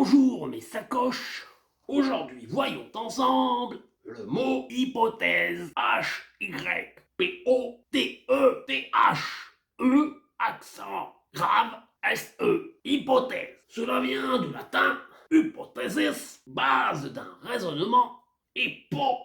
Bonjour mes sacoches. Aujourd'hui, voyons ensemble le mot hypothèse. Hypothèse. Accent grave. SE. Hypothèse. Cela vient du latin hypothesis, base d'un raisonnement. Hypo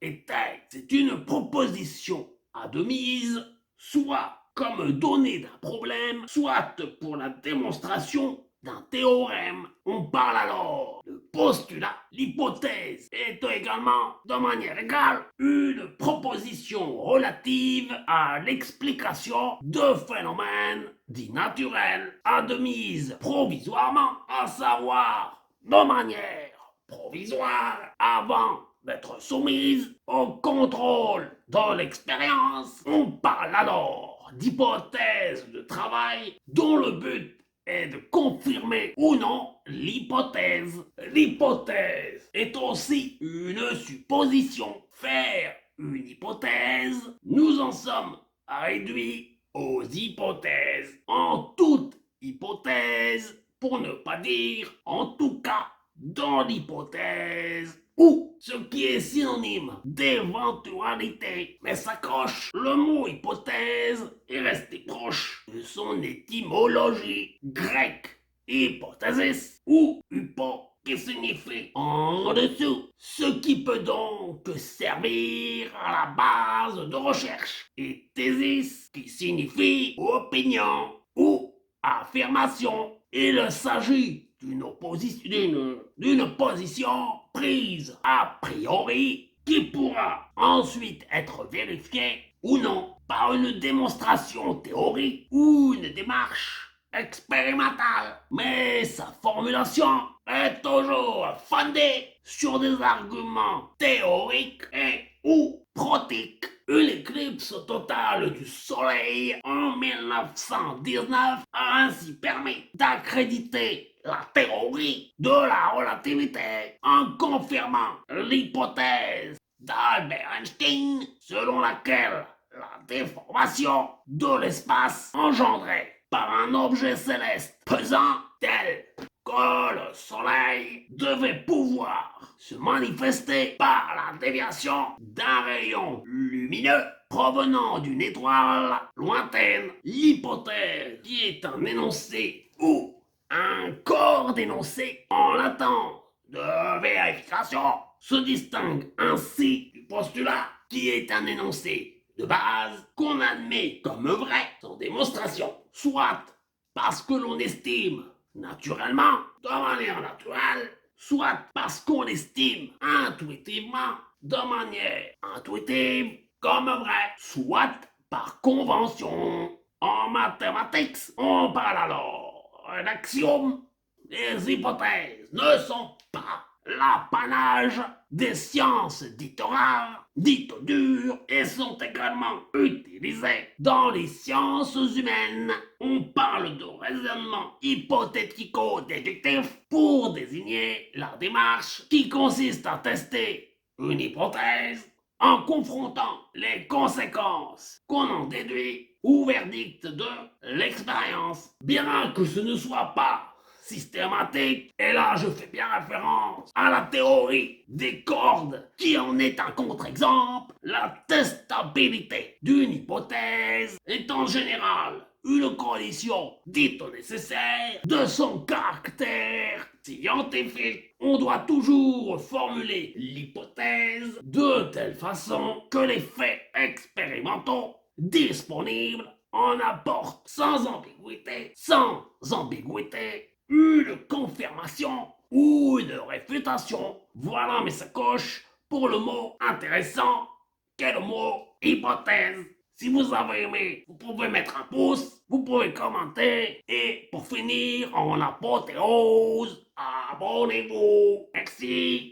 et thèse. C'est une proposition admise, soit comme donnée d'un problème, soit pour la démonstration d'un théorème. On parle alors de postulat. L'hypothèse est également, de manière égale, une proposition relative à l'explication de phénomènes dits naturels, admise provisoirement, à savoir de manière provisoire, avant d'être soumise au contrôle de l'expérience. On parle alors d'hypothèse de travail dont le but est de confirmer ou non l'hypothèse. L'hypothèse est aussi une supposition. Faire une hypothèse, nous en sommes réduits aux hypothèses. En toute hypothèse, pour ne pas dire en tout cas dans l'hypothèse, ou ce qui est synonyme d'éventualité. Mais s'accroche, le mot hypothèse est resté proche de son étymologie grecque. Hypothesis ou hypo qui signifie en dessous, ce qui peut donc servir à la base de recherche, et thésis qui signifie opinion ou affirmation. Il s'agit d'une position prise a priori qui pourra ensuite être vérifiée ou non par une démonstration théorique ou une démarche expérimentale. Mais sa formulation est toujours fondée sur des arguments théoriques et ou pratiques. Une éclipse totale du Soleil en 1919 a ainsi permis d'accréditer la théorie de la relativité en confirmant l'hypothèse d'Albert Einstein selon laquelle la déformation de l'espace engendrée par un objet céleste pesant tel que le Soleil devait pouvoir se manifester par la déviation d'un rayon lumineux provenant d'une étoile lointaine. L'hypothèse, qui est un énoncé ou un corps d'énoncé en attente de vérification, se distingue ainsi du postulat, qui est un énoncé de base qu'on admet comme vrai sans démonstration, soit parce que l'on estime naturellement, de manière naturelle, soit parce qu'on estime intuitivement, de manière intuitive, comme vrai, soit par convention. En mathématiques, on parle alors d'axiomes. Les hypothèses ne sont pas l'apanage des sciences dites rares, dites dures, et sont également utilisées dans les sciences humaines. On parle de raisonnement hypothético-déductif pour désigner la démarche qui consiste à tester une hypothèse en confrontant les conséquences qu'on en déduit ou verdict de l'expérience. Bien que ce ne soit pas systématique, et là je fais bien référence à la théorie des cordes qui en est un contre-exemple, la testabilité d'une hypothèse est en général une condition dite nécessaire de son caractère scientifique. On doit toujours formuler l'hypothèse de telle façon que les faits expérimentaux disponibles en apportent sans ambiguïté, une confirmation ou une réfutation. Voilà mes sacoches pour le mot intéressant qu'est le mot hypothèse. Si vous avez aimé, vous pouvez mettre un pouce, vous pouvez commenter, et pour finir, en apothéose, abonnez-vous. Merci.